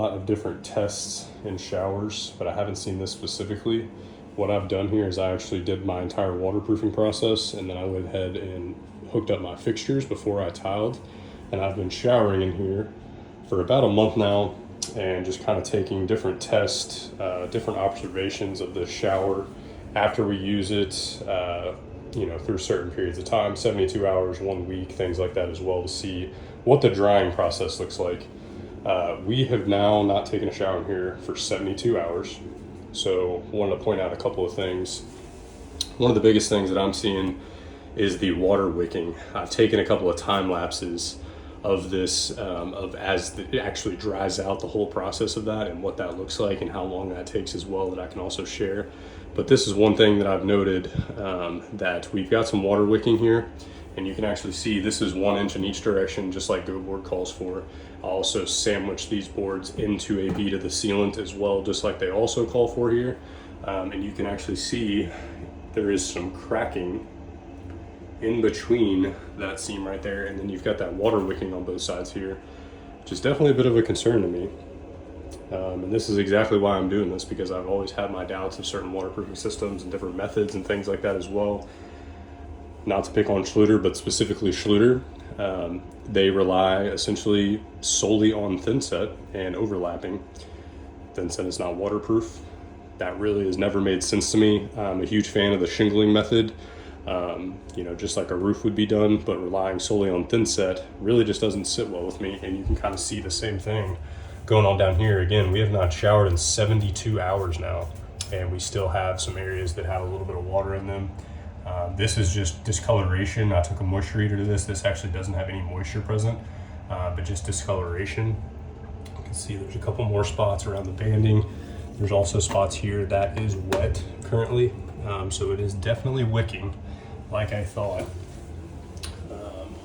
A lot of different tests in showers, but I haven't seen this specifically. What I've done here is I actually did my entire waterproofing process, and then I went ahead and hooked up my fixtures before I tiled. And I've been showering in here for about a month now and just kind of taking different tests, different observations of the shower after we use it, through certain periods of time, 72 hours, 1 week, things like that as well, to see what the drying process looks like. We have now not taken a shower in here for 72 hours. So wanted to point out a couple of things. One of the biggest things that I'm seeing is the water wicking. I've taken a couple of time lapses of this, as it actually dries out, the whole process of that and what that looks like and how long that takes as well, that I can also share. But this is one thing that I've noted, that we've got some water wicking here, and you can actually see this is 1 inch in each direction, just like GoBoard calls for. I'll also sandwich these boards into a bead of the sealant as well, just like they also call for here. And you can actually see there is some cracking in between that seam right there, and then you've got that water wicking on both sides here, which is definitely a bit of a concern to me. And this is exactly why I'm doing this, because I've always had my doubts of certain waterproofing systems and different methods and things like that as well. Not to pick on Schluter, but specifically Schluter, they rely essentially solely on thinset and overlapping. Thinset is not waterproof. That really has never made sense to me. I'm a huge fan of the shingling method, just like a roof would be done, but relying solely on thinset really just doesn't sit well with me. And you can kind of see the same thing going on down here. Again, we have not showered in 72 hours now, and we still have some areas that have a little bit of water in them. This is just discoloration. I took a moisture reader to this. This actually doesn't have any moisture present, but just discoloration. You can see there's a couple more spots around the banding. There's also spots here that is wet currently. So it is definitely wicking like I thought.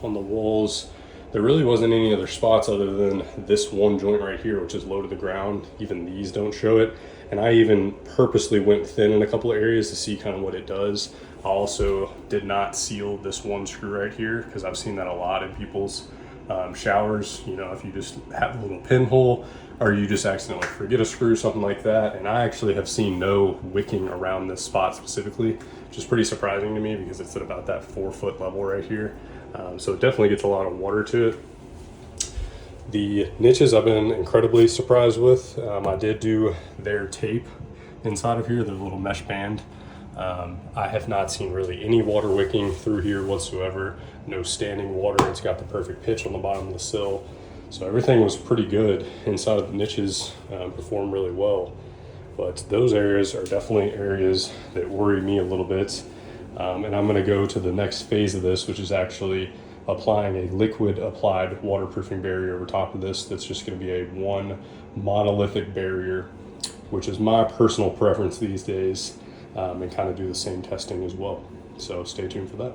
On the walls, there really wasn't any other spots other than this one joint right here, which is low to the ground. Even these don't show it. And I even purposely went thin in a couple of areas to see kind of what it does. I also did not seal this one screw right here, because I've seen that a lot in people's showers. If you just have a little pinhole, or you just accidentally forget a screw, something like that. And I actually have seen no wicking around this spot specifically, which is pretty surprising to me, because it's at about that 4-foot level right here. So it definitely gets a lot of water to it. The niches I've been incredibly surprised with. I did do their tape inside of here, their little mesh band. I have not seen really any water wicking through here whatsoever. No standing water. It's got the perfect pitch on the bottom of the sill. So everything was pretty good inside of the niches, performed really well. But those areas are definitely areas that worry me a little bit. And I'm going to go to the next phase of this, which is actually applying a liquid applied waterproofing barrier over top of this. That's just going to be a one monolithic barrier, which is my personal preference these days, and kind of do the same testing as well. So stay tuned for that.